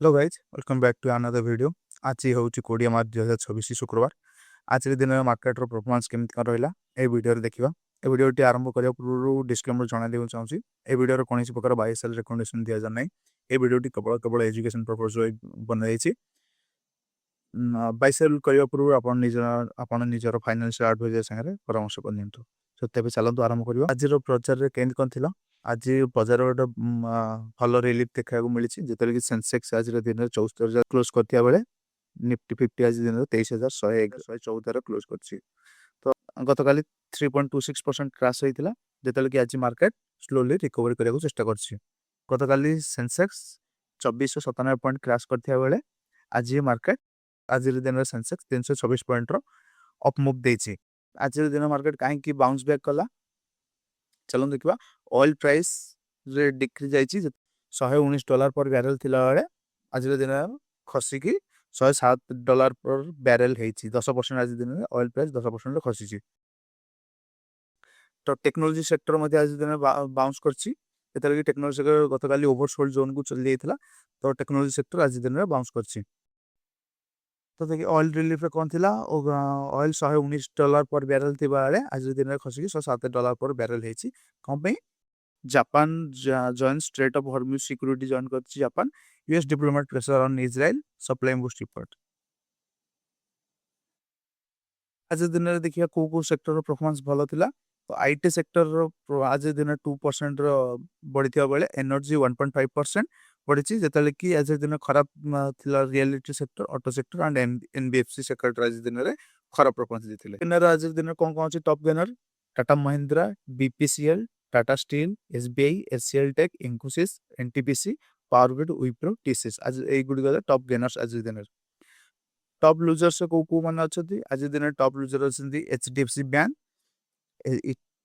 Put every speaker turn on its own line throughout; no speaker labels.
Hello guys welcome back to another video. आज हूँ 20 मार्च 2026 शुक्रवार। आज दिन मार्केट परफॉर्मेंस केमती कौन रहा ये वीडियो देखा। ए वीडियो आरंभ करने पूर्व डिस्क्लेमर जन चाहिए ए वीडियो कौन प्रकार बाय सेल रिकमेंडेशन दि जाए ना। ये वीडियो केवल केवल एजुकेशन पर्पस बनाई। बाय सेल करने पूर्व आप निजर फाइनेंशियल एडवाइजर सागर परामर्श करनी। सो तेज चलतु आरंभ करवा। आज प्रचार केमती कौन थी आज बजार गोटे भल रिलीफ देखा मिली जिते कि सेंसेक्स आज दिन में 74,000 क्लोज करथिया बेले निफ्टी 50 आज दिन में 23,114 क्लोज कर। तो गत काली 3.26% क्राश होता जिते कि आज मार्केट स्लोली रिकवरी करने को चेष्टा कर। गत काली सेंसेक्स 2497 पॉइंट क्राश करथिया बेले आज मार्केट आज दिन में सेंसेक्स 326 पॉइंट अप मुव देछि। आज दिन मार्केट कहीं बाउंस बैक कला। चलो देखा ऑयल प्राइस रे डिक्रीज जाइए $119 पर बैरेल थिला बेले आज दिन खसिकी $107 पर बैरेल होती 10% आज दिन में ऑयल प्राइस 10% खसी। तो टेक्नोलोजी सेक्टर मध्य आज दिन बाउंस करछि कि टेक्नोलोजी सेक्टर गत काली ओवरसोल्ड जोन को चली जाइथिला। तो टेक्नोलोजी सेक्टर आज दिन में बाउंस करछि। तो देखिए ऑयल रिलीफ कौन थी ऑयल $119 पर बैरेल थी बेले आज दिन में खसिकी $107 पर बैरेल होती कौन पे Japan join strait of Hormuz security join कर Japan US diplomat pressure on Israel supply boost report. आज दिन में देखिए को सेक्टर परफॉर्मेंस भल थिला। तो आईटी सेक्टर आज दिन 2% बढ़ी बेले एनर्जी 1.5% बढ़ी जिते कि आज दिन खराब थिला reality sector auto sector and NBFC sector आज दिन में खराब परफॉर्मेंस देथिले। गेनर आज दिन कौन कौन अच्छी top gainer Tata Mahindra BPCL Tata steel SBI HCL tech Infosys NTPC power grid Wipro TCS आज गुड़िक टॉप गेनर्स। आज दिन टॉप लूजर्स को मान अच्छा आज दिन टॉप लूजर अच्छा HDFC bank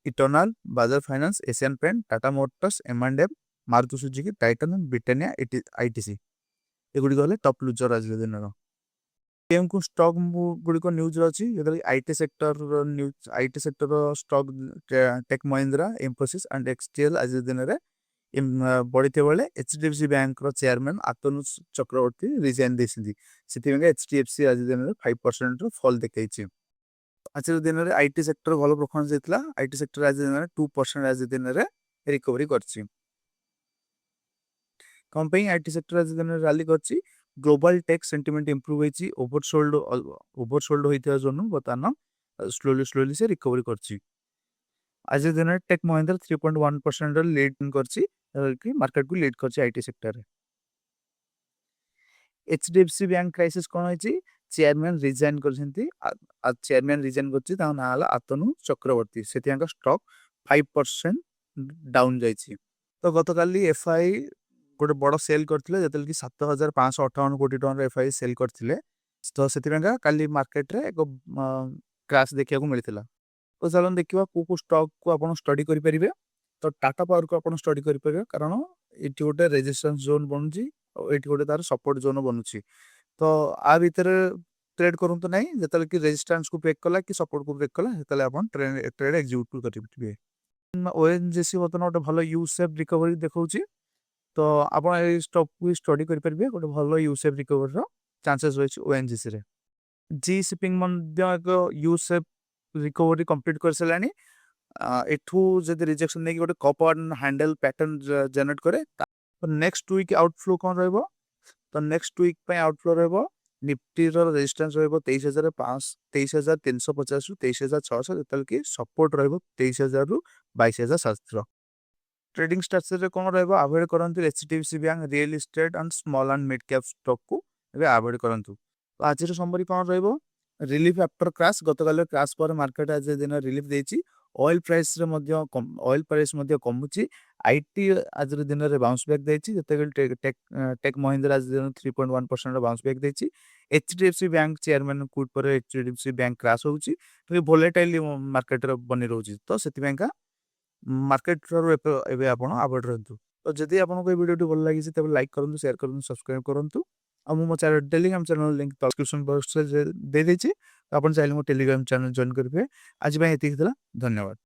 Eternal Bajaj finance Asian paint Tata Motors एम&एम Maruti Suzuki Titan Britannia ITC एगुड़ी गले टॉप लूजर आज दिन केम को स्टॉक गुड़िक न्यूज अच्छी जो IT sector news IT sector stock Tech Mahindra Infosys and एक्सटीएल आज दिन में बढ़ी बेले HDFC bank chairman Atanu Chakraborty resign देती एचडीएफसी आज दिन में 5% फॉल देखी। आज दिन में आईटी सेक्टर भल परफॉर्मेंस देता आईटी सेक्टर आज दिन में 2% आज दिन में रिकवरी कर कौन पे आईटी सेक्टर आज दिन में रैली कर ग्लोबल टेक सेंटिमेंट इंप्रूव होती ओवरसोल्ड होता जोन बर्तमान स्लोली से रिकवरी कर। आज दिन में टेक महिंद्रा 3.1% लीड कर मार्केट को लीड कर IT sector. HDFC bank crisis कौन है चेयरमैन रिजाइन कर चेयरमैन रिजाइन कर ना आतनु चक्रवर्ती से स्टॉक 5% डाउन जाइए। तो गत काली एफआई गोटे बड़ सेल करते जो कि 7,558 कोटी टकर एफआई सेल करते। तो से काली मार्केट रे एक क्राश देखा मिलता। तो चलो देखा को स्टॉक को आप स्टडी करेंगे। तो टाटा पावर को आप स्टडी करेंगे कारण ये गोटे रेजिस्टेंस जोन बनूची ये गोटे तार सपोर्ट जोन बनूची। तो आ भीतर ट्रेड करूँ ना जो कि रेजिस्टेंस को ब्रेक कला कि सपोर्ट को ब्रेक कला आप ट्रेड एग्जीक्यूट करेंगे। ओएनजीसी बर्तमान गोटे भल यू शेप रिकवरी देखा। तो आप स्टॉक को स्टडी करेंगे गोटे भल यू शेप रिकवरी चांसेस रही ओएनजीसी रे। जी शिपिंग एक यू शेप रिकवरी कंप्लीट कर सारे एठू जब रिजेक्शन नहीं गोटे cup and handle pattern generate करे। तो नेक्स्ट वीक आउटफ्लो कौन रहिबो। तो नेक्स्ट वीक पे आउटफ्लो रहिबो निफ्टी रो रेजिस्टेंस रहिबो 23,350 रु 23,600 जतल कि सपोर्ट रहिबो 23,000 रु 22,700। ट्रेडिंग स्ट्रैटेजी कौन रहिबो अवॉइड करंतु HDFC bank real estate and small and mid cap stock को एबे अवॉइड करंतु। तो आज समरी कौन रहिबो रिलीफ आफ्टर क्रैश गत काल क्रैश पर मार्केट आज दिन रिलीफ देछि। ऑयल प्राइस रे मध्य कमुची आईटी आज दिन में बाउंस बैक देछि जते टेक महिंद्रा आज दिन 3.1% बाउंस बैक देछि। एचडीएफसी बैंक चेयरमैन क्विट पर एचडीएफसी बैंक क्रैश होउची तो वोलेटाइल मार्केट रे बनी रहउची। तो सेति बैंका मार्केट रो एबे आपण अवॉइड रहंतु। तो जदि आपनको ये वीडियो भल लागि तबे लाइक करंतु शेयर करंतु सब्सक्राइब करंतु। और मो Telegram channel link description box दे देछि। अपन चाहे मो टेलीग्राम चैनल जॉइन करेंगे। आज एति धन्यवाद।